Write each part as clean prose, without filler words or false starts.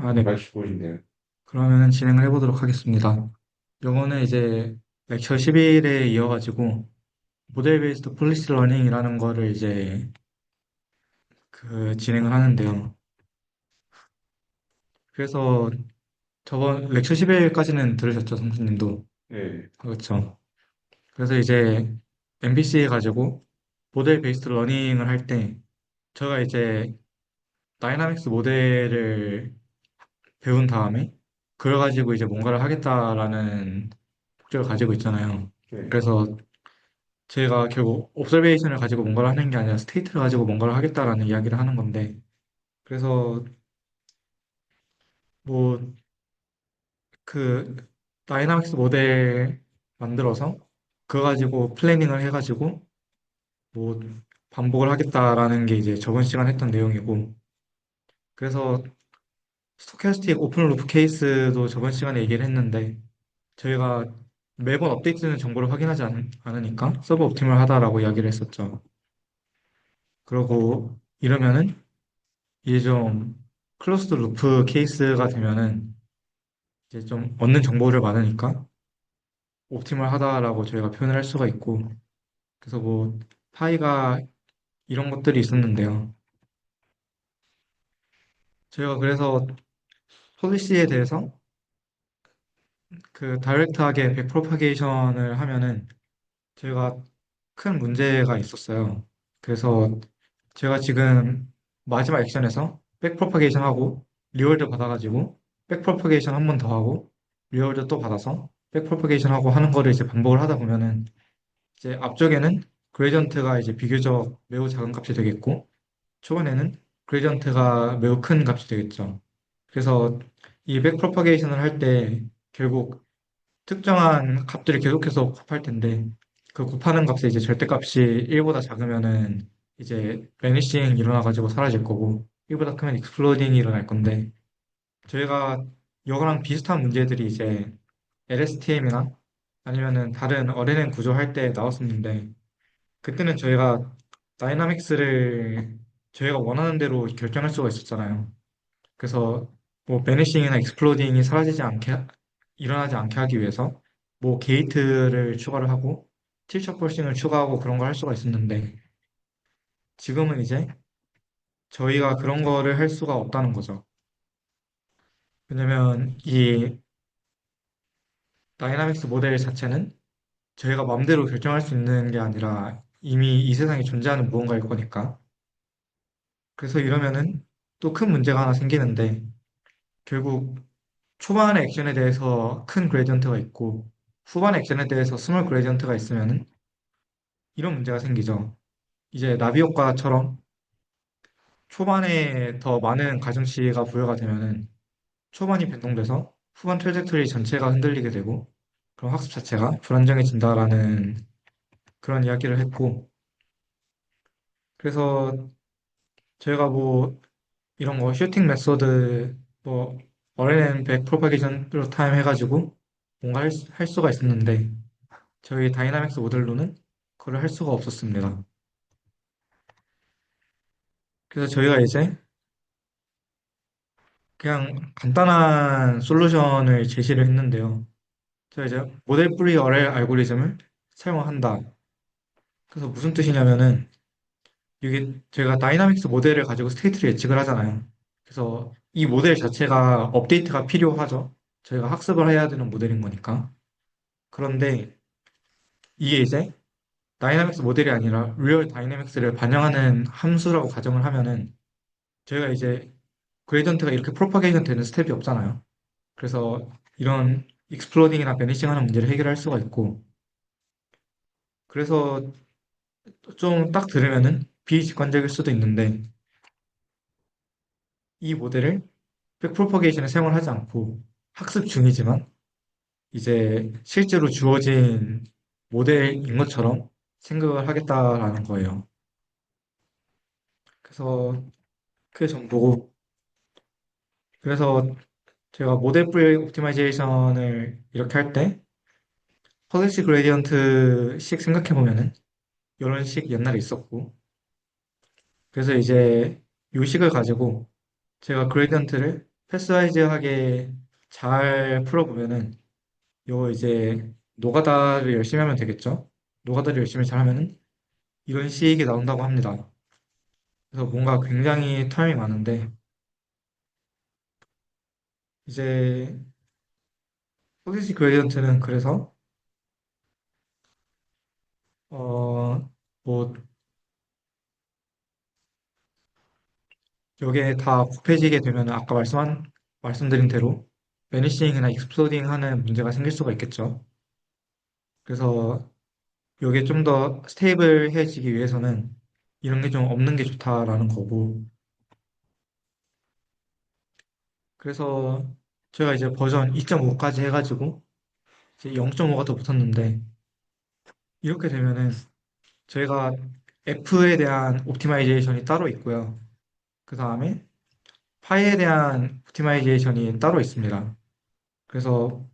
아, 네. 말씀해주시네요. 그러면 진행을 해보도록 하겠습니다. 요거는 이제 렉처 11에 이어가지고 모델 베이스드 폴리시 러닝이라는 거를 이제 진행을 하는데요. 그래서 저번 렉처 11까지는 들으셨죠, 선생님도? 네, 그렇죠. 그래서 이제 MVC 가지고 모델 베이스드 러닝을 할 때 제가 이제 다이나믹스 모델을 배운 다음에 그걸 가지고 이제 뭔가를 하겠다라는 목적을 가지고 있잖아요. 네. 그래서 제가 결국 옵저베이션을 가지고 뭔가를 하는 게 아니라 스테이트를 가지고 뭔가를 하겠다라는 이야기를 하는 건데 그래서 뭐 그 다이나믹스 모델 만들어서 그거 가지고 플래닝을 해가지고 뭐 반복을 하겠다라는 게 이제 저번 시간 했던 내용이고 그래서 스토캐스틱 오픈 루프 케이스도 저번 시간에 얘기를 했는데 저희가 매번 업데이트되는 정보를 확인하지 않으니까 서버 옵티멀 하다라고 이야기를 했었죠. 그러고 이러면은 이제 좀 클로스드 루프 케이스가 되면은 이제 좀 얻는 정보를 많으니까 옵티멀 하다라고 저희가 표현을 할 수가 있고 그래서 뭐 파이가 이런 것들이 있었는데요. 저희가 그래서 폴리시에 대해서 다이렉트하게 백프로파게이션을 하면은 저희가 큰 문제가 있었어요. 그래서 제가 지금 마지막 액션에서 백프로파게이션 하고 리월드 받아가지고 백프로파게이션 한 번 더 하고 리월드 또 받아서 백프로파게이션 하고 하는 거를 이제 반복을 하다 보면은 이제 앞쪽에는 그레디언트가 이제 비교적 매우 작은 값이 되겠고 초반에는 그레디언트가 매우 큰 값이 되겠죠. 그래서 이 백프로파게이션을 할 때 결국 특정한 값들을 계속해서 곱할 텐데 그 곱하는 값의 이제 절대값이 1보다 작으면은 이제 베니싱 일어나가지고 사라질 거고 1보다 크면 익스플로딩이 일어날 건데 저희가 이거랑 비슷한 문제들이 이제 LSTM이나 아니면은 다른 어레인 구조할 때 나왔었는데 그때는 저희가 다이나믹스를 저희가 원하는 대로 결정할 수가 있었잖아요. 그래서 뭐 베니싱이나 익스플로딩이 일어나지 않게 하기 위해서 뭐 게이트를 추가를 하고 틸처 폴싱을 추가하고 그런 걸 할 수가 있었는데 지금은 이제 저희가 그런 거를 할 수가 없다는 거죠. 왜냐면 이 다이나믹스 모델 자체는 저희가 마음대로 결정할 수 있는 게 아니라 이미 이 세상에 존재하는 무언가일 거니까. 그래서 이러면은 또 큰 문제가 하나 생기는데 결국 초반의 액션에 대해서 큰 그레디언트가 있고 후반의 액션에 대해서 스몰 그레디언트가 있으면은 이런 문제가 생기죠. 이제 나비 효과처럼 초반에 더 많은 가중치가 부여가 되면은 초반이 변동돼서 후반 트래젝토리 전체가 흔들리게 되고 그럼 학습 자체가 불안정해진다라는 그런 이야기를 했고 그래서 저희가 뭐 이런 거 슈팅 메소드 뭐 어레인 백 프로파게이션 타임 해가지고 뭔가 할 수가 있었는데 저희 다이나믹스 모델로는 그걸 할 수가 없었습니다. 그래서 저희가 이제 그냥 간단한 솔루션을 제시를 했는데요. 제가 이제 모델 프리 어레 알고리즘을 사용한다. 그래서 무슨 뜻이냐면은 이게 제가 다이나믹스 모델을 가지고 스테이트를 예측을 하잖아요. 그래서 이 모델 자체가 업데이트가 필요하죠. 저희가 학습을 해야 되는 모델인 거니까. 그런데 이게 이제 다이나믹스 모델이 아니라 리얼 다이나믹스를 반영하는 함수라고 가정을 하면은 저희가 이제 그레디언트가 이렇게 프로파게이션 되는 스텝이 없잖아요. 그래서 이런 익스플로딩이나 베니싱 하는 문제를 해결할 수가 있고 그래서 좀 딱 들으면은 비직관적일 수도 있는데 이 모델을 백프로퍼게이션에 사용을 하지 않고 학습 중이지만 이제 실제로 주어진 모델인 것처럼 생각을 하겠다라는 거예요. 그래서 그게 전부고 그래서 제가 모델 프리 옵티마이제이션을 이렇게 할 때 폴리시 그레디언트식 생각해 보면은 이런 식 옛날에 있었고 그래서 이제 이 식을 가지고 제가 그레디언트를 패스와이즈하게 잘 풀어보면은 요 이제 노가다를 열심히 하면 되겠죠? 노가다를 열심히 잘하면은 이런 식이 나온다고 합니다. 그래서 뭔가 굉장히 텀이 많은데 이제 포지시 그레디언트는 그래서 뭐 여기에 다 곱해지게 되면 아까 말씀드린 대로 베니싱이나 익스플로딩 하는 문제가 생길 수가 있겠죠. 그래서 이게 좀 더 스테이블해지기 위해서는 이런 게 좀 없는 게 좋다라는 거고. 그래서 제가 이제 버전 2.5까지 해가지고 이제 0.5가 더 붙었는데 이렇게 되면은 저희가 F에 대한 옵티마이제이션이 따로 있고요. 그 다음에 파이에 대한 옵티마이제이션이 따로 있습니다. 그래서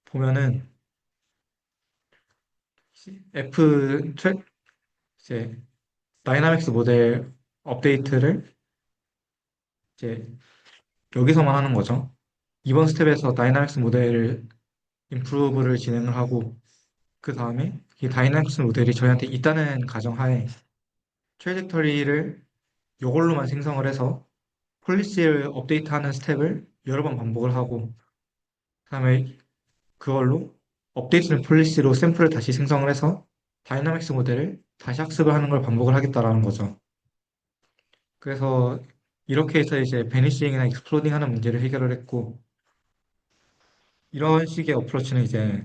보면은 F 이제 다이나믹스 모델 업데이트를 이제 여기서만 하는 거죠. 이번 스텝에서 다이나믹스 모델을 임프루브를 진행을 하고 그 다음에 이 다이나믹스 모델이 저희한테 있다는 가정하에 트레젝터리를 이걸로만 생성을 해서 폴리시를 업데이트하는 스텝을 여러 번 반복을 하고 그 다음에 그걸로 업데이트된 폴리시로 샘플을 다시 생성을 해서 다이나믹스 모델을 다시 학습을 하는 걸 반복을 하겠다라는 거죠. 그래서 이렇게 해서 이제 베니싱이나 익스플로딩 하는 문제를 해결을 했고 이런 식의 어프로치는 이제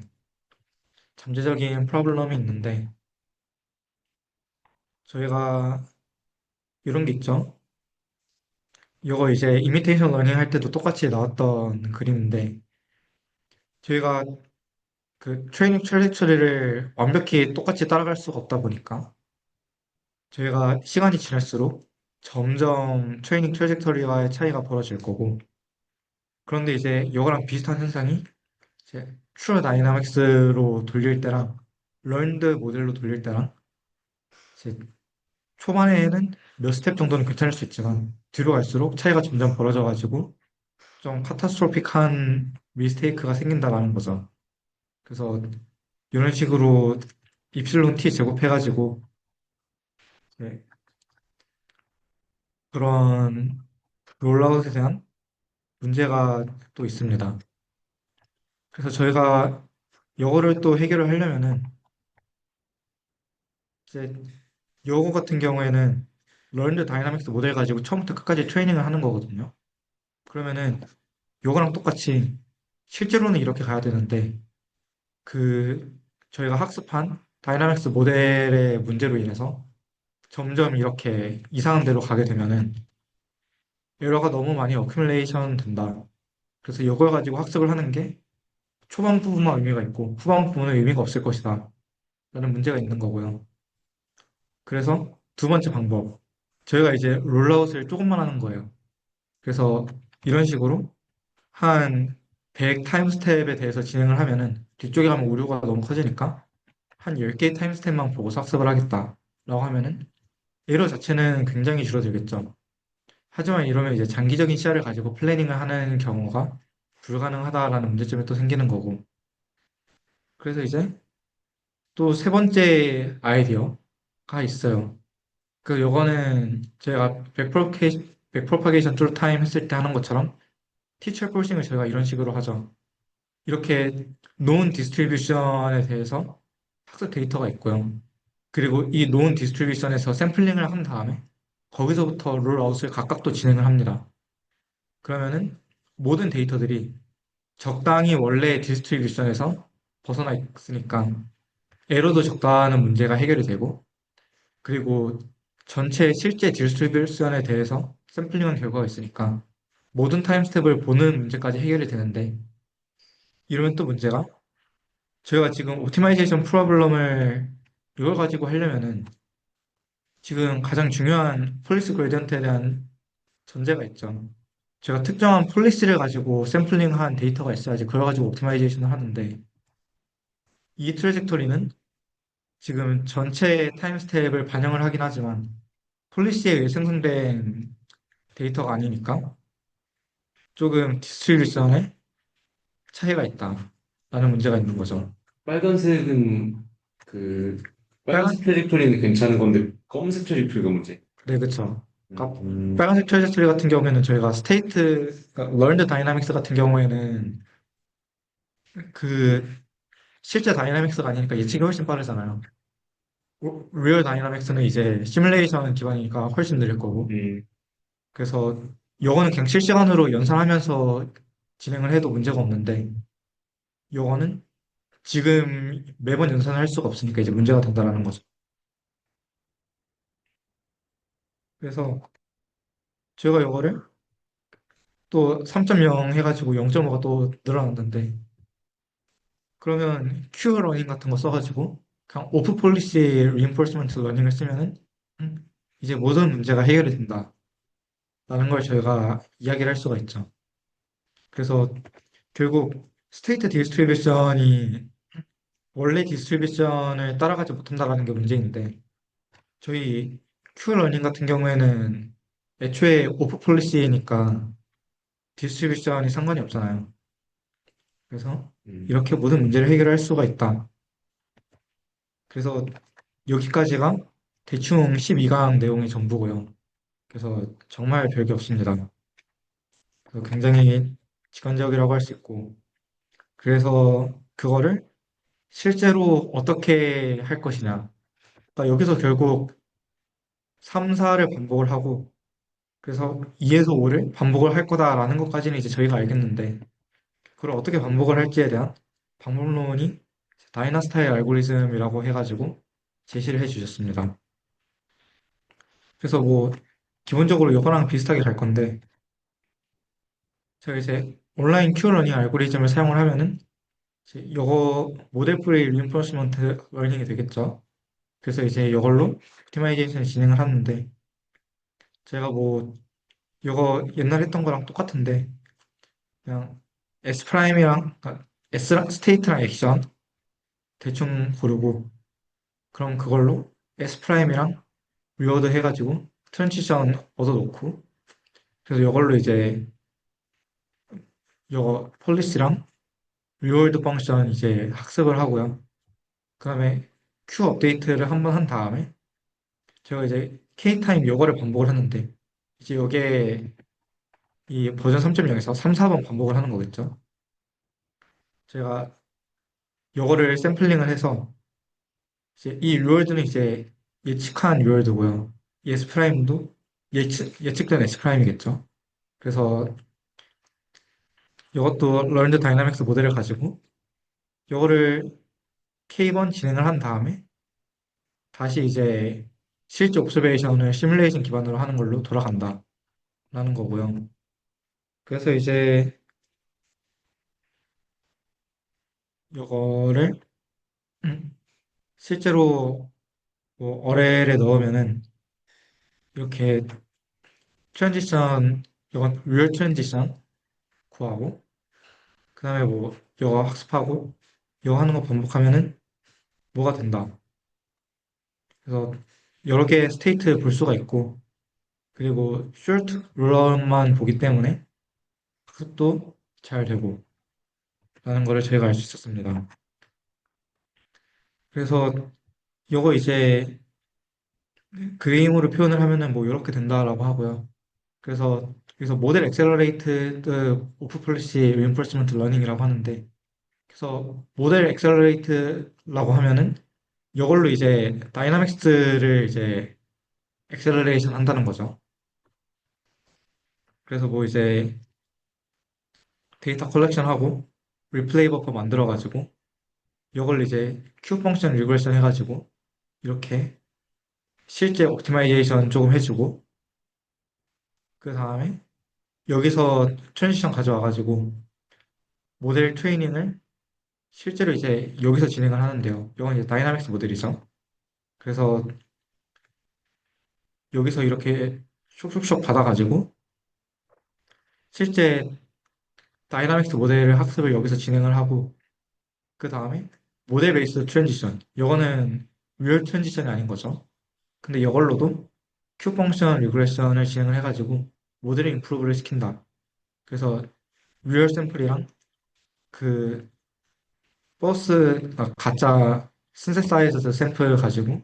잠재적인 프로블럼이 있는데 저희가 이런 게 있죠. 이거 이제 이미테이션 러닝 할 때도 똑같이 나왔던 그림인데 저희가 그 트레이닝 트레젝터리를 완벽히 똑같이 따라갈 수가 없다 보니까 저희가 시간이 지날수록 점점 트레이닝 트레젝터리와의 차이가 벌어질 거고 그런데 이제 이거랑 비슷한 현상이 이제 트루 다이나믹스로 돌릴 때랑 런드 모델로 돌릴 때랑 이제 초반에는 몇 스텝 정도는 괜찮을 수 있지만 뒤로 갈수록 차이가 점점 벌어져가지고 좀 카타스트로픽한 미스테이크가 생긴다라는 거죠. 그래서 이런 식으로 입실론 t 제곱해가지고 이제 그런 롤아웃에 대한 문제가 또 있습니다. 그래서 저희가 이거를 또 해결을 하려면은 이제 요거 같은 경우에는 런드 다이나믹스 모델 가지고 처음부터 끝까지 트레이닝을 하는 거거든요. 그러면은 요거랑 똑같이 실제로는 이렇게 가야 되는데 그 저희가 학습한 다이나믹스 모델의 문제로 인해서 점점 이렇게 이상한 데로 가게 되면은 에러가 너무 많이 어큐뮬레이션 된다. 그래서 이걸 가지고 학습을 하는 게 초반 부분만 의미가 있고 후반 부분은 의미가 없을 것이다. 라는 문제가 있는 거고요. 그래서 두 번째 방법. 저희가 이제 롤아웃을 조금만 하는 거예요. 그래서 이런 식으로 한 100 타임 스텝에 대해서 진행을 하면은 뒤쪽에 가면 오류가 너무 커지니까 한 10개의 타임 스텝만 보고 학습을 하겠다. 라고 하면은 에러 자체는 굉장히 줄어들겠죠. 하지만 이러면 이제 장기적인 시야를 가지고 플래닝을 하는 경우가 불가능하다라는 문제점이 또 생기는 거고. 그래서 이제 또 세 번째 아이디어가 있어요. 그 요거는 제가 백프로파게이션 툴 타임 했을 때 하는 것처럼 티처 폴싱을 저희가 이런 식으로 하죠. 이렇게 노은 디스트리뷰션에 대해서 학습 데이터가 있고요. 그리고 이 노은 디스트리뷰션에서 샘플링을 한 다음에 거기서부터 롤아웃을 각각 또 진행을 합니다. 그러면은 모든 데이터들이 적당히 원래 디스트리뷰션에서 벗어나 있으니까 에러도 적다는 문제가 해결이 되고 그리고 전체 실제 디스트리뷰션에 대해서 샘플링한 결과가 있으니까 모든 타임 스텝을 보는 문제까지 해결이 되는데 이러면 또 문제가 저희가 지금 옵티마이제이션 프로블럼을 이걸 가지고 하려면은 지금 가장 중요한 폴리스 그레디언트에 대한 전제가 있죠. 제가 특정한 폴리시를 가지고 샘플링한 데이터가 있어야지 그걸 가지고 옵티마이제이션을 하는데 이 트레젝토리는 지금 전체 타임 스텝을 반영을 하긴 하지만 폴리시에 의해 생성된 데이터가 아니니까 조금 디스트리뷰션에 차이가 있다. 라는 문제가 있는 거죠. 빨간색은 그 빨간, 빨간색 트래젝토리는 괜찮은 건데 검은색 트래젝토리가 문제. 네, 그쵸. 그러니까 음, 빨간색 트레저토리 같은 경우에는 저희가 스테이트, 그러니까 learned dynamics 같은 경우에는 그 실제 다이나믹스가 아니니까 예측이 훨씬 빠르잖아요. 리얼 다이나믹스는 이제 시뮬레이션 기반이니까 훨씬 느릴 거고. 음, 그래서 요거는 그냥 실시간으로 연산하면서 진행을 해도 문제가 없는데, 요거는 지금 매번 연산을 할 수가 없으니까 이제 문제가 된다라는 거죠. 그래서 제가 요거를 또 3.0 해가지고 0.5가 또 늘어났는데, 그러면 Q 러닝 같은 거 써가지고 그냥 오프 폴리시 리인포스먼트 러닝을 쓰면은 이제 모든 문제가 해결이 된다라는 걸 저희가 이야기를 할 수가 있죠. 그래서 결국 스테이트 디스트리뷰션이 원래 디스트리뷰션을 따라가지 못한다라는 게 문제인데 저희 Q러닝 같은 경우에는 애초에 오프 폴리시니까 디스트리뷰션이 상관이 없잖아요. 그래서 음. 이렇게 모든 문제를 해결할 수가 있다. 그래서 여기까지가 대충 12강 내용의 전부고요. 그래서 정말 별게 없습니다. 그래서 굉장히 직관적이라고 할 수 있고 그래서 그거를 실제로 어떻게 할 것이냐. 그러니까 여기서 결국 3, 4를 반복을 하고 그래서 2에서 5를 반복을 할 거다라는 것까지는 이제 저희가 알겠는데 그걸 어떻게 반복을 할지에 대한 방법론이 다이나스타일 알고리즘이라고 해가지고 제시를 해주셨습니다. 그래서 뭐 기본적으로 이거랑 비슷하게 갈 건데 제가 이제 온라인 큐러닝 알고리즘을 사용을 하면은 이제 이거 모델 프리 리인포스먼트 러닝이 되겠죠. 그래서 이제 이걸로 옵티마이제이션 진행을 하는데 제가 뭐 이거 옛날 했던 거랑 똑같은데 그냥 S 프라임이랑 그러니까 S 스테이트랑 액션 대충 고르고 그럼 그걸로 S 프라임이랑 리워드 해가지고 트랜지션 얻어놓고 그래서 이걸로 이제 이거 폴리시랑 리워드 펑션 이제 학습을 하고요. 그다음에 큐 업데이트를 한번 한 다음에 제가 이제 K타임 요거를 반복을 하는데 이제 요게 이 버전 3.0에서 3, 4번 반복을 하는 거겠죠. 제가 요거를 샘플링을 해서 이제 이 리월드는 이제 예측한 리월드고요. 이 S 프라임도 예측된 S 프라임이겠죠. 그래서 이것도 learned dynamics 모델을 가지고 요거를 K번 진행을 한 다음에 다시 이제 실제 옵서베이션을 시뮬레이션 기반으로 하는 걸로 돌아간다라는 거고요. 그래서 이제 요거를 실제로 뭐 어렐에 넣으면은 이렇게 트랜지션 이건 리얼 트랜지션 구하고 그다음에 뭐 이거 학습하고 이거 하는 거 반복하면은 뭐가 된다. 그래서 여러 개의 스테이트 볼 수가 있고 그리고 숏 룰러만 보기 때문에 학습도 잘 되고 라는 거를 저희가 알 수 있었습니다. 그래서 이거 이제 그림으로 표현을 하면은 뭐 이렇게 된다라고 하고요. 그래서 모델 엑셀러레이트드 오프 폴리시 리인포스먼트 러닝이라고 하는데 그래서 모델 엑셀러레이트라고 하면은 이걸로 이제 다이나믹스를 이제 엑셀러레이션 한다는 거죠. 그래서 뭐 이제 데이터 컬렉션하고 리플레이 버퍼 만들어가지고 이걸 이제 큐 펑션 리그레션 해가지고 이렇게 실제 옵티마이제이션 조금 해주고 그 다음에 여기서 트랜지션 가져와가지고 모델 트레이닝을 실제로 이제 여기서 진행을 하는데요. 이건 이제 다이나믹스 모델이죠. 그래서 여기서 이렇게 쇽쇽쇽 받아가지고 실제 다이나믹스 모델을 학습을 여기서 진행을 하고 그 다음에 모델 베이스 트랜지션 이거는 리얼 트랜지션이 아닌 거죠. 근데 이걸로도 큐 펑션 리그레션을 진행을 해가지고 모델을 임프루브를 시킨다. 그래서 리얼 샘플이랑 그 가짜 신세사이즈드 샘플 가지고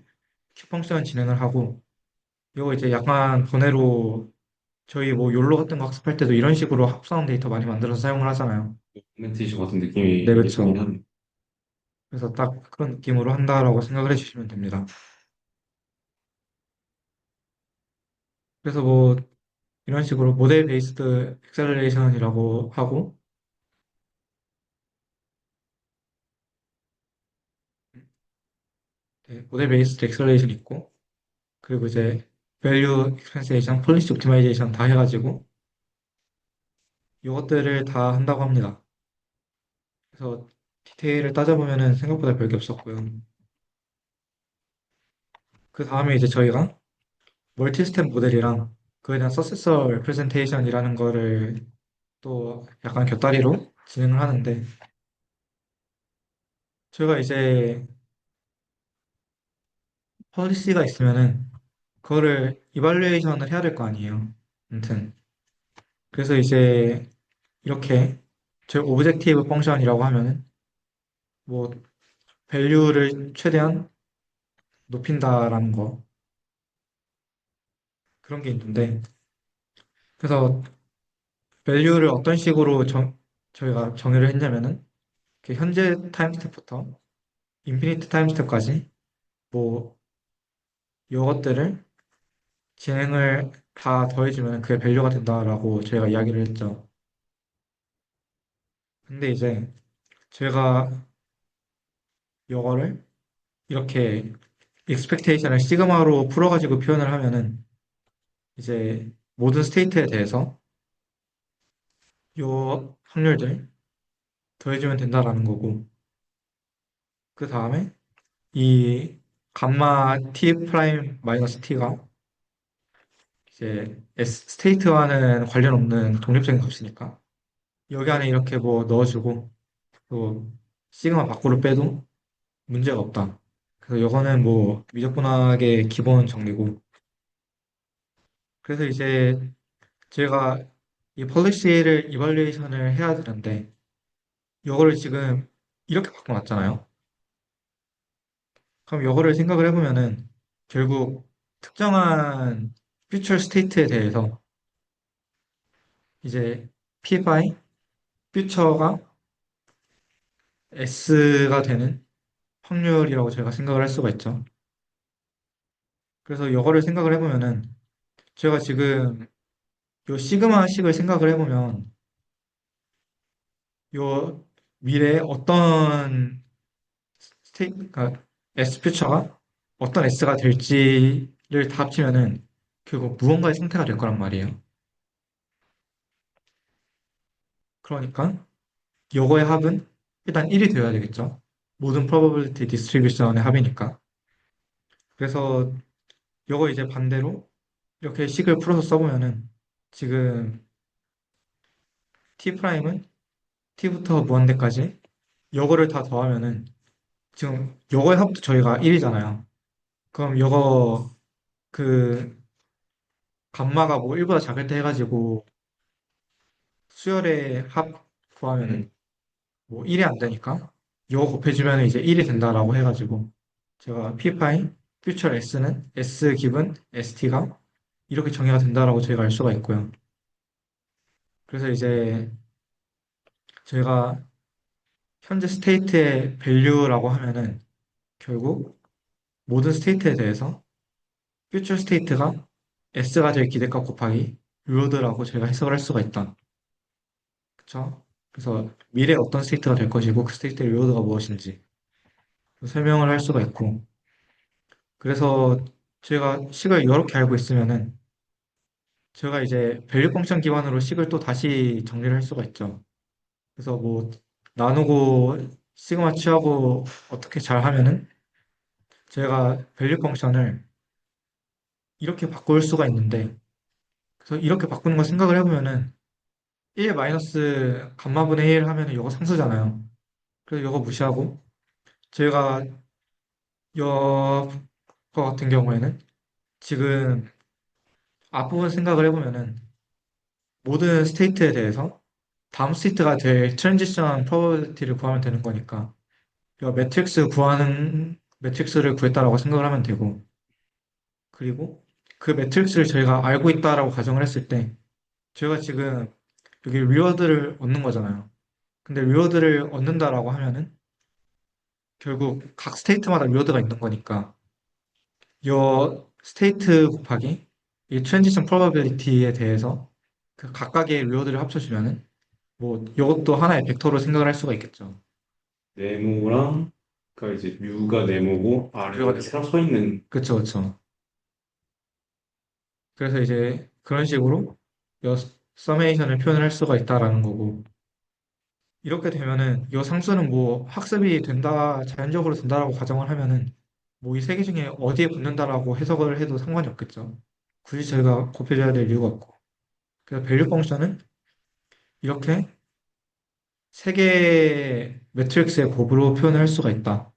큐 펑션 진행을 하고, 이거 이제 약간 번외로 저희 뭐 욜로 같은 거 학습할 때도 이런 식으로 합성 데이터 많이 만들어서 사용을 하잖아요. 코멘트 이슈 같은 느낌이 네, 있긴 그렇죠. 하네. 그래서 딱 그런 느낌으로 한다라고 생각을 해주시면 됩니다. 그래서 뭐 이런 식으로 모델 베이스드 엑셀레이션이라고 하고, 네, 모델 베이스드 엑셀레이션 있고, 그리고 이제 밸류 익스펜세이션, 폴리시 옵티마이제이션 다 해가지고 이것들을 다 한다고 합니다. 그래서 디테일을 따져보면은 생각보다 별게 없었고요. 그 다음에 이제 저희가 멀티스텝 모델이랑 그에 대한 서세서 레프레젠테이션이라는 거를 또 약간 곁다리로 진행을 하는데, 저희가 이제 폴리시가 있으면은 그거를 이발루에이션을 해야 될 거 아니에요. 아무튼 그래서 이제 이렇게 저희 오브젝티브 펑션이라고 하면은 뭐 밸류를 최대한 높인다라는 거, 그런 게 있는데, 그래서 밸류를 어떤 식으로 저희가 정의를 했냐면은 그 현재 타임 스텝부터 인피니트 타임 스텝까지 뭐 이것들을 진행을 다 더해주면 그게 밸류가 된다라고 저희가 이야기를 했죠. 근데 이제 제가 이거를 이렇게 익스펙테이션을 시그마로 풀어가지고 표현을 하면은 이제 모든 스테이트에 대해서 요 확률들 더해주면 된다라는 거고, 그 다음에 이 감마 t 프라임 마이너스 t가 이제 S 스테이트와는 관련 없는 독립적인 값이니까 여기 안에 이렇게 뭐 넣어주고 또 시그마 밖으로 빼도 문제가 없다. 그래서 이거는 뭐 미적분학의 기본 정리고, 그래서 이제 제가 이 폴리시를 이발리에이션을 해야 되는데 이거를 지금 이렇게 바꿔놨잖아요. 그럼 이거를 생각을 해보면은 결국 특정한 퓨처 스테이트에 대해서 이제 p 바이 퓨처가 s가 되는 확률이라고 제가 생각을 할 수가 있죠. 그래서 이거를 생각을 해보면은 제가 지금 요 시그마식을 생각을 해보면 요 미래에 어떤 그러니까 S 퓨처가 어떤 S가 될지를 다 합치면은 결국 무언가의 상태가 될 거란 말이에요. 그러니까 요거의 합은 일단 1이 되어야 되겠죠. 모든 probability distribution의 합이니까. 그래서 요거 이제 반대로 이렇게 식을 풀어서 써보면은 지금 t 프라임은 t부터 무한대까지 요거를 다 더하면은 지금 요거의 합도 저희가 1이잖아요. 그럼 요거 그 감마가 뭐 1보다 작을 때 해가지고 수열의 합 구하면은 뭐 1이 안 되니까 이거 곱해주면 이제 1이 된다라고 해가지고 제가 p파이 퓨처 s는 s 기분 st가 이렇게 정의가 된다라고 저희가 알 수가 있고요. 그래서 이제 저희가 현재 스테이트의 밸류라고 하면은 결국 모든 스테이트에 대해서 퓨처 스테이트가 s가 될 기대값 곱하기 로드라고 저희가 해석을 할 수가 있다. 그쵸? 그래서 미래에 어떤 스테이트가 될 것이고 그 스테이트의 로드가 무엇인지 설명을 할 수가 있고, 그래서 제가 식을 이렇게 알고 있으면은 제가 이제 밸류 펑션 기반으로 식을 또 다시 정리를 할 수가 있죠. 그래서 뭐 나누고 시그마 취하고 어떻게 잘 하면은 제가 밸류 펑션을 이렇게 바꿀 수가 있는데, 그래서 이렇게 바꾸는 거 생각을 해보면은 1 마이너스 감마분의 1 하면은 이거 상수잖아요. 그래서 이거 무시하고 제가 이거 같은 경우에는 지금 앞부분 생각을 해보면은 모든 스테이트에 대해서 다음 스테이트가 될 트랜지션 프로버빌리티를 구하면 되는 거니까 이 매트릭스를 구했다라고 생각을 하면 되고 그리고 그 매트릭스를 저희가 알고 있다라고 가정을 했을 때 저희가 지금 여기 리워드를 얻는 거잖아요. 근데 리워드를 얻는다라고 하면은 결국 각 스테이트마다 리워드가 있는 거니까 이 스테이트 곱하기 이 트랜지션 프로바빌리티에 대해서 그 각각의 리워드를 합쳐주면은 뭐 이것도 하나의 벡터로 생각을 할 수가 있겠죠. 네모랑 그러니까 이제 뮤가 네모고 아래 뮤가 이렇게 되고. 세로 서 있는. 그쵸, 그쵸. 그래서 이제 그런 식으로 이 서메이션을 표현을 할 수가 있다라는 거고 이렇게 되면은 이 상수는 뭐 학습이 된다, 자연적으로 된다라고 가정을 하면은 뭐 이 세 개 중에 어디에 붙는다라고 해석을 해도 상관이 없겠죠. 굳이 저희가 곱해줘야 될 이유가 없고. 그래서 밸류 펑션은 이렇게 세 개의 매트릭스의 곱으로 표현을 할 수가 있다.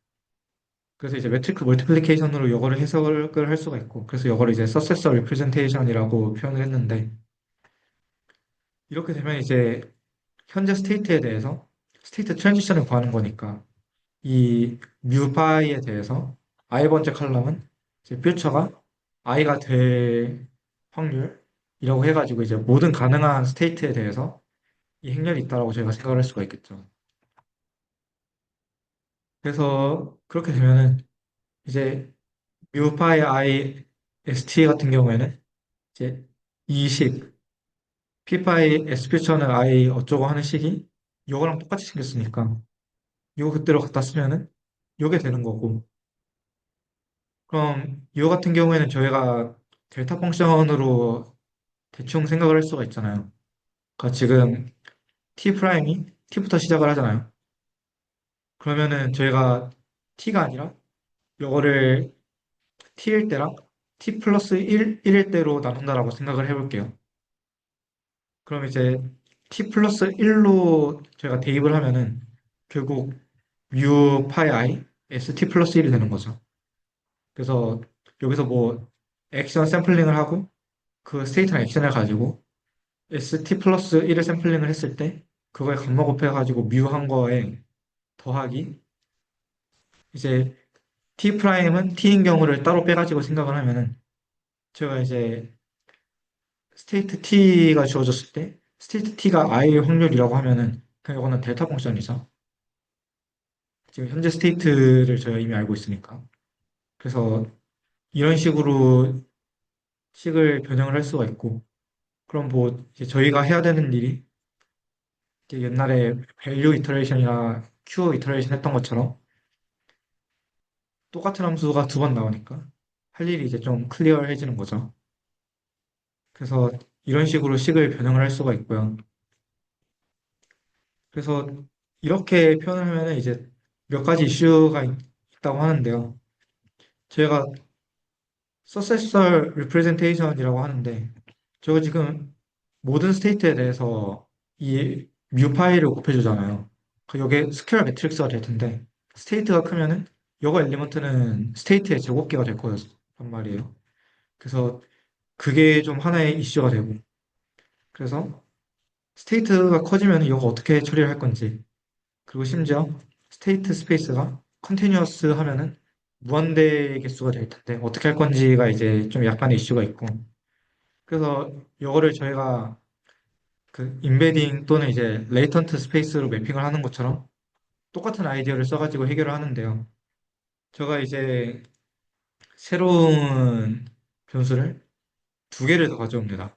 그래서 이제 매트리크 멀티플리케이션으로 이거를 해석을 할 수가 있고, 그래서 이거를 이제 서세서 리프레젠테이션이라고 표현을 했는데, 이렇게 되면 이제 현재 스테이트에 대해서 스테이트 트랜지션을 구하는 거니까, 이 뮤파이에 대해서 i 번째 컬럼은 이제 퓨처가 i가 될 확률이라고 해가지고 이제 모든 가능한 스테이트에 대해서 이 행렬이 있다라고 저희가 생각을 할 수가 있겠죠. 그래서 그렇게 되면은 이제 뮤파이 i st 같은 경우에는 이제 이 식, p파이 s 퓨처는 i 어쩌고 하는 식이 이거랑 똑같이 생겼으니까 이거 그대로 갖다 쓰면은 이게 되는 거고 그럼 이거 같은 경우에는 저희가 델타 펑션으로 대충 생각을 할 수가 있잖아요. 그러니까 지금 t 프라임이 t부터 시작을 하잖아요. 그러면은 저희가 t가 아니라 이거를 t일 때랑 t 플러스 1일 때로 나눈다라고 생각을 해볼게요. 그럼 이제 t 플러스 1로 저희가 대입을 하면은 결국 u 파이 i st 플러스 1이 되는 거죠. 그래서 여기서 뭐 액션 샘플링을 하고 그 스테이트나 액션을 가지고 st 플러스 1을 샘플링을 했을 때 그거에 감마 곱해가지고 뮤 한 거에 더하기 이제 t 프라임은 t인 경우를 따로 빼가지고 생각을 하면은 제가 이제 스테이트 t가 주어졌을 때 스테이트 t가 i의 확률이라고 하면은 그냥 이거는 델타 펑션이죠. 지금 현재 스테이트를 저희가 이미 알고 있으니까. 그래서 이런 식으로 식을 변형을 할 수가 있고, 그럼 뭐 이제 저희가 해야 되는 일이 이제 옛날에 밸류 이터레이션이나 q 이터레이션 했던 것처럼 똑같은 함수가 두 번 나오니까 할 일이 이제 좀 클리어해지는 거죠. 그래서 이런 식으로 식을 변형을 할 수가 있고요. 그래서 이렇게 표현을 하면 이제 몇 가지 이슈가 있다고 하는데요. 저희가 successor representation이라고 하는데 저거 지금 모든 스테이트에 대해서 이 뮤 파이를 곱해주잖아요. 그 요게 스퀘어 매트릭스가 될 텐데 스테이트가 크면은 요거 엘리먼트는 스테이트의 제곱계가 될 거란 말이에요. 그래서 그게 좀 하나의 이슈가 되고 그래서 스테이트가 커지면 이거 어떻게 처리를 할 건지 그리고 심지어 스테이트 스페이스가 컨티뉴어스 하면은 무한대 개수가 될 텐데 어떻게 할 건지가 이제 좀 약간의 이슈가 있고 그래서 이거를 저희가 그 임베딩 또는 이제 레이턴트 스페이스로 매핑을 하는 것처럼 똑같은 아이디어를 써가지고 해결을 하는데요. 제가 이제 새로운 변수를 두 개를 더 가져옵니다.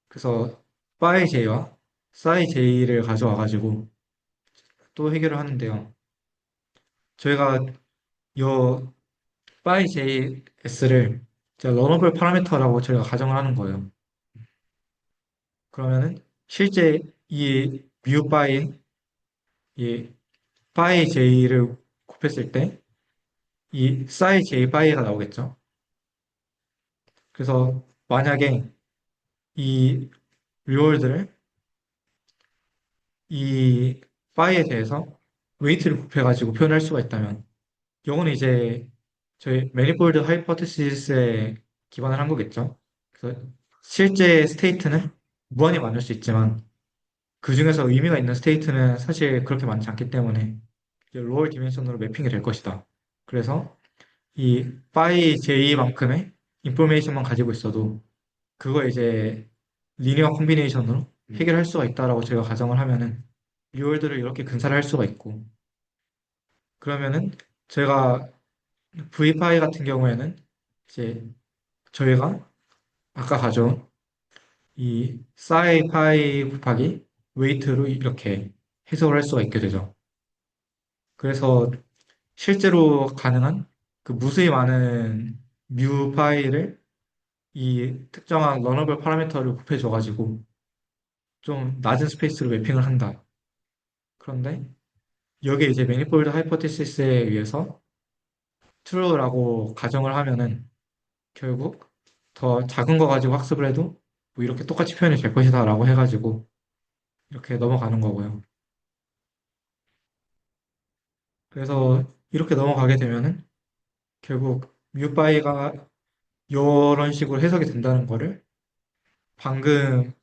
그래서 파이 j와 사이 j를 가져와가지고 또 해결을 하는데요. 저희가 요 파이 JS를 러너블 파라미터라고 저희가 가정을 하는 거예요. 그러면은 실제 이 뮤 파이 이 파이 J를 곱했을 때 이 사이 J 파이가 나오겠죠. 그래서 만약에 이 리월드를 이 파이에 대해서 웨이트를 곱해가지고 표현할 수가 있다면 이거는 이제 저희 매니폴드 하이포테시스에 기반을 한 거겠죠. 그래서 실제 스테이트는 무한히 많을 수 있지만 그 중에서 의미가 있는 스테이트는 사실 그렇게 많지 않기 때문에 이제 로얼 디멘션으로 매핑이 될 것이다. 그래서 이 파이 J만큼의 인포메이션만 가지고 있어도 그거 이제 리니어 콤비네이션으로 음, 해결할 수가 있다라고 제가 가정을 하면은 리월드를 이렇게 근사를 할 수가 있고 그러면은 제가 V 파이 같은 경우에는 이제 저희가 아까 가져온 이 사이 파이 곱하기 웨이트로 이렇게 해석을 할 수가 있게 되죠. 그래서 실제로 가능한 그 무수히 많은 뮤 파이를 이 특정한 러너블 파라미터를 곱해줘가지고 좀 낮은 스페이스로 매핑을 한다. 그런데 여기에 이제 매니폴드 하이포테시스에 의해서 true라고 가정을 하면은 결국 더 작은 거 가지고 학습을 해도 뭐 이렇게 똑같이 표현이 될 것이다라고 해가지고 이렇게 넘어가는 거고요. 그래서 이렇게 넘어가게 되면은 결국 뮤파이가 이런 식으로 해석이 된다는 거를 방금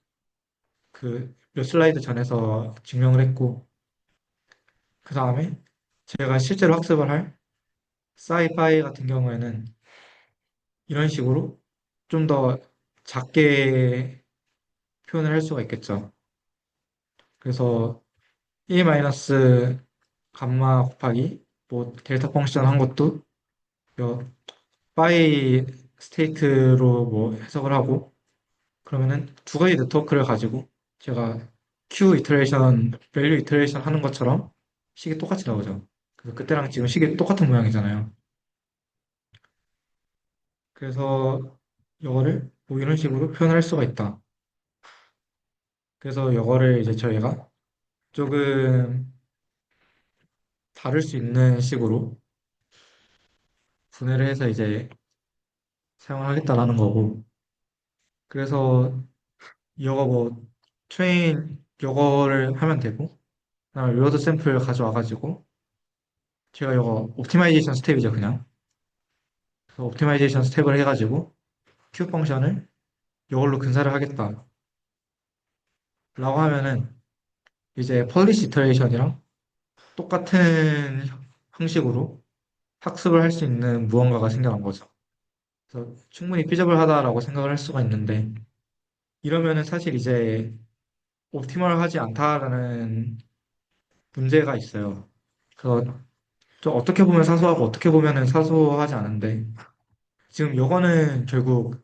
그 몇 슬라이드 전에서 증명을 했고 그 다음에 제가 실제로 학습을 할 사이파이 같은 경우에는 이런 식으로 좀 더 작게 표현을 할 수가 있겠죠. 그래서 1 마이너스 감마 곱하기 뭐 델타 펑션 한 것도 요 파이 스테이트로 뭐 해석을 하고 그러면은 두 가지 네트워크를 가지고 제가 Q 이터레이션, 밸류 이터레이션 하는 것처럼 식이 똑같이 나오죠. 그래서 그때랑 지금 식이 똑같은 모양이잖아요. 그래서 이거를 뭐 이런 식으로 표현할 수가 있다. 그래서 이거를 이제 저희가 조금 다룰 수 있는 식으로 분해를 해서 이제 사용을 하겠다라는 거고. 그래서 이거 뭐 트레인 이거를 하면 되고, 그다음에 리워드 샘플 가져와가지고 제가 이거 옵티마이제이션 스텝이죠 그냥. 그래서 옵티마이제이션 스텝을 해가지고 Q 펑션을 이걸로 근사를 하겠다라고 하면은 이제 폴리시 이터레이션이랑 똑같은 형식으로 학습을 할 수 있는 무언가가 생겨난 거죠. 그래서 충분히 피저블하다라고 생각을 할 수가 있는데 이러면은 사실 이제 옵티멀하지 않다라는 문제가 있어요. 그래서 좀 어떻게 보면 사소하고 어떻게 보면은 사소하지 않은데 지금 요거는 결국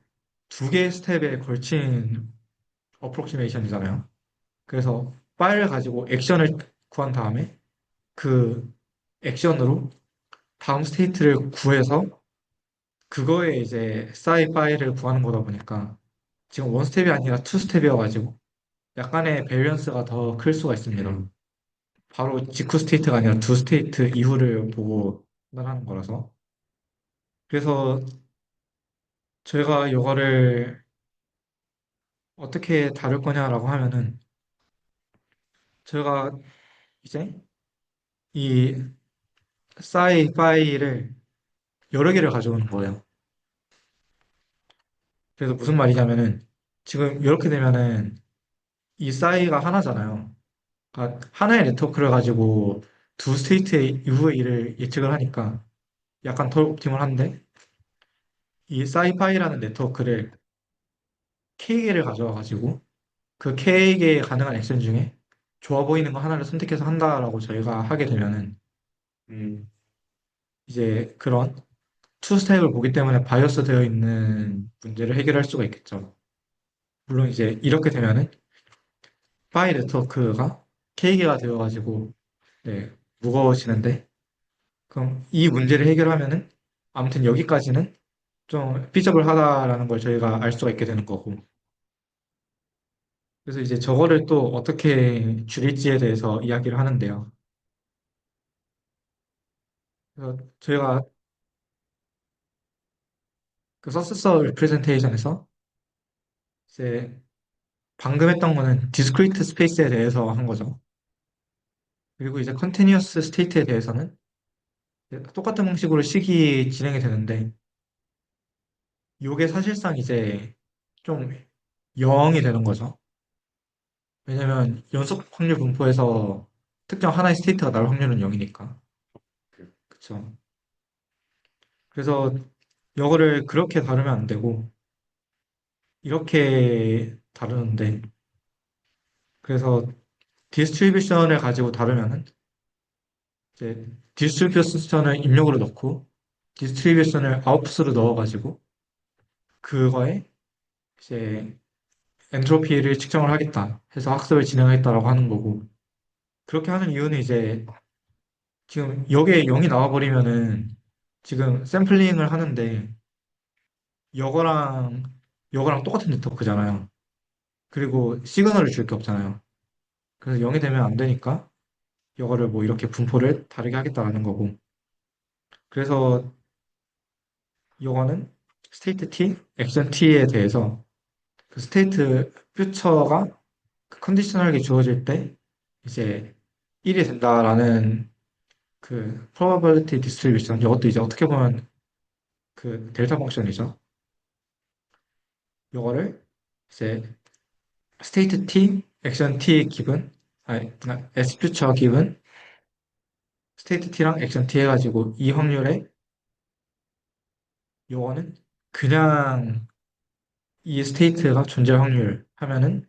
두 개의 스텝에 걸친 어프로키메이션이잖아요. 그래서 파일을 가지고 액션을 구한 다음에 그 액션으로 다음 스테이트를 구해서 그거에 이제 싸이 파일을 구하는 거다 보니까 지금 원 스텝이 아니라 투 스텝이어가지고 약간의 밸런스가 더 클 수가 있습니다. 바로 직후 스테이트가 아니라 두 스테이트 이후를 보고 판단하는 거라서. 그래서 저희가 이거를 어떻게 다룰 거냐라고 하면은 저희가 이제 이 싸이 파일을 여러 개를 가져오는 거예요. 그래서 무슨 말이냐면은 지금 이렇게 되면은 이 싸이가 하나잖아요. 그러니까 하나의 네트워크를 가지고 두 스테이트의 이후의 일을 예측을 하니까 약간 덜 옵티멀한데 이 싸이파이라는 네트워크를 K개를 가져와 가지고 그 K개의 가능한 액션 중에 좋아 보이는 거 하나를 선택해서 한다라고 저희가 하게 되면은 음, 이제 그런 투 스텝을 보기 때문에 바이어스 되어 있는 문제를 해결할 수가 있겠죠. 물론 이제 이렇게 되면은 파이 네트워크가 K개가 되어가지고 네, 무거워지는데 그럼 이 문제를 해결하면은 아무튼 여기까지는 좀 피저블하다라는 걸 저희가 알 수가 있게 되는 거고 그래서 이제 저거를 또 어떻게 줄일지에 대해서 이야기를 하는데요. 그래서 저희가 그 서스서 리프레젠테이션에서 이제 방금 했던 거는 디스크리트 스페이스에 대해서 한 거죠. 그리고 이제 컨티뉴어스 스테이트에 대해서는 이제 똑같은 방식으로 식이 진행이 되는데 이게 사실상 이제 좀 0이 되는 거죠. 왜냐면 연속 확률 분포에서 특정 하나의 스테이트가 나올 확률은 0이니까. 그쵸. 그래서 이거를 그렇게 다루면 안 되고, 이렇게 다루는데, 그래서 디스트리뷰션을 가지고 다루면은, 이제 디스트리뷰션을 입력으로 넣고, 디스트리뷰션을 아웃풋으로 넣어가지고, 그거에 이제 엔트로피를 측정을 하겠다 해서 학습을 진행하겠다라고 하는 거고, 그렇게 하는 이유는 이제 지금 여기에 0이 나와버리면은 지금 샘플링을 하는데 이거랑 이거랑 똑같은 네트워크잖아요. 그리고 시그널을 줄 게 없잖아요. 그래서 0이 되면 안 되니까 이거를 뭐 이렇게 분포를 다르게 하겠다라는 거고. 그래서 이거는 스테이트 T, 액션 T에 대해서 그 스테이트 퓨처가 컨디셔널하게 주어질 때 이제 1이 된다라는 그 probability distribution, 이것도 이제 어떻게 보면 그 델타 펑션이죠. 이거를 이제 state t, action t 기분, 아니, s 퓨처 기분, state t랑 action t 해가지고 이 확률에 요거는 그냥 이 스테이트가 존재할 확률 하면은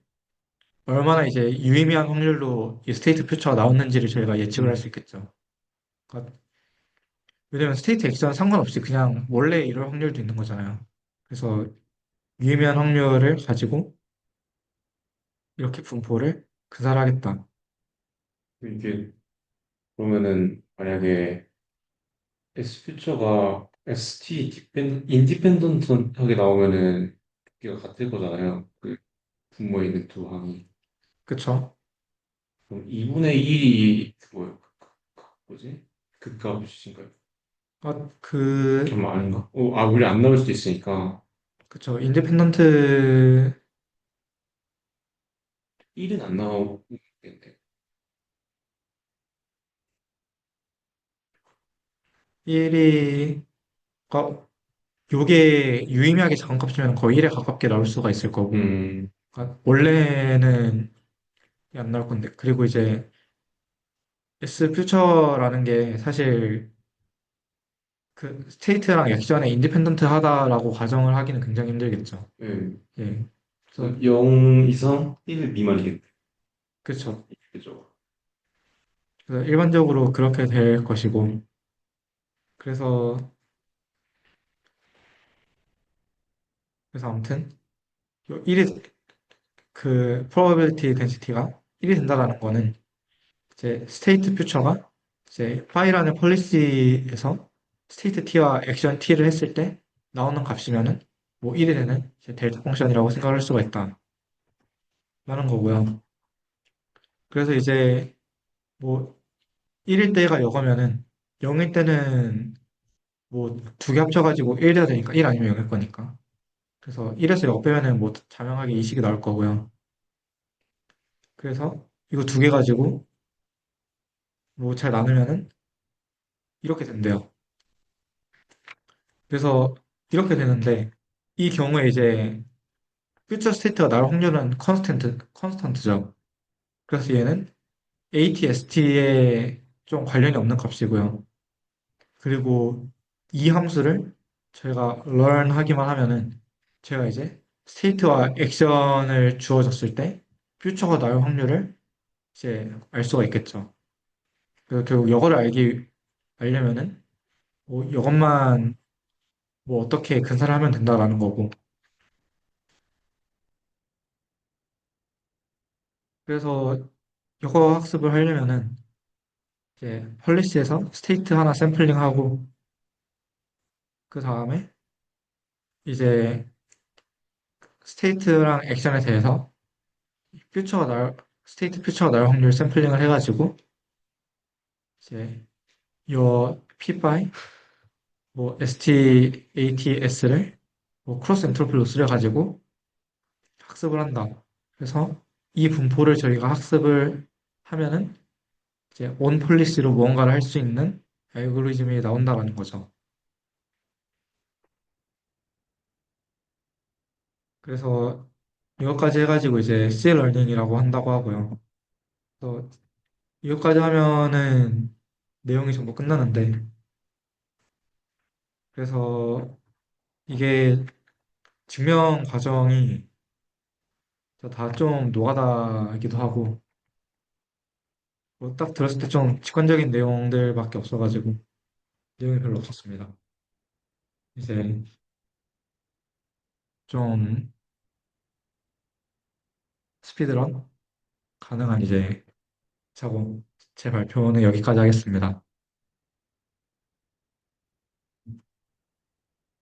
얼마나 이제 유의미한 확률로 이 스테이트 퓨처가 나왔는지를 저희가 예측을 할 수 음. 있겠죠. 그러니까 왜냐면 스테이트 액션 상관없이 그냥 원래 이럴 확률도 있는 거잖아요. 그래서 유의미한 확률을 가지고 이렇게 분포를 근사하겠다. 이게 그러면은 만약에 S 퓨처가 ST 인디펜던트하게 나오면은 두개가 같을 거잖아요. 그 분모에 있는 두 항이. 그쵸? 그럼 2분의 1이 뭐예요? 뭐지? 극값이신가요? 아, 그, 잠깐만 아닌가? 우리 안 나올 수도 있으니까 그쵸. 인디펜던트 1은 안 나오겠네. 1이, 요게 유의미하게 작은 값이면 거의 1에 가깝게 나올 수가 있을 거고, 음, 그러니까 원래는 안 나올 건데, 그리고 이제 S 퓨처라는 게 사실 그 스테이트랑 액션에 인디펜던트 하다라고 가정을 하기는 굉장히 힘들겠죠. 네. 예. 그래서, 그래서 0 이상 1 미만이겠네. 그쵸. 그죠? 그래서 일반적으로 그렇게 될 것이고, 그래서, 그래서 아무튼, 1이, 그 probability density가 1이 된다라는 거는 이제 스테이트 퓨처가 이제 파이라는 폴리시에서 스테이트 t와 액션 t를 했을 때 나오는 값이면은 뭐 1이 되는 이제 델타 펑션이라고 생각을 할 수가 있다라는 거고요. 그래서 이제 뭐 1일 때가 이거면은 0일 때는 뭐 두 개 합쳐가지고 1 돼야 되니까 1 아니면 0일 거니까. 그래서 1에서 0 빼면은 뭐 자명하게 이 식이 나올 거고요. 그래서 이거 두 개 가지고 뭐 잘 나누면은 이렇게 된대요. 그래서 이렇게 되는데 이 경우에 이제 퓨처 스테이트가 나올 확률은 컨스턴트죠. 그래서 얘는 ATST에 좀 관련이 없는 값이고요. 그리고 이 함수를 저희가 learn 하기만 하면은 제가 이제 스테이트와 액션을 주어졌을 때 퓨처가 나올 확률을 이제 알 수가 있겠죠. 그래서 결국 이거를 알려면은 뭐 이것만 뭐 어떻게 근사를 하면 된다라는 거고. 그래서 이거 학습을 하려면은 이제 펄리시에서 스테이트 하나 샘플링하고 그 다음에 이제 스테이트랑 액션에 대해서 퓨처가 날 스테이트 퓨처가 날 확률 샘플링을 해가지고 이제 요 p-바이 뭐 STATS를 뭐 크로스 엔트로피 로스를 가지고 학습을 한다. 그래서 이 분포를 저희가 학습을 하면은 이제 온 폴리시로 무언가를 할 수 있는 알고리즘이 나온다라는 거죠. 그래서 이것까지 해가지고 이제 C 러닝이라고 한다고 하고요. 그래서 이것까지 하면은 내용이 전부 끝나는데, 그래서 이게 증명 과정이 다 좀 노가다이기도 하고, 뭐딱 들었을 때 좀 직관적인 내용들밖에 없어가지고 내용이 별로 없었습니다. 이제 좀 스피드런 가능한 이제 작업 제 발표는 여기까지 하겠습니다.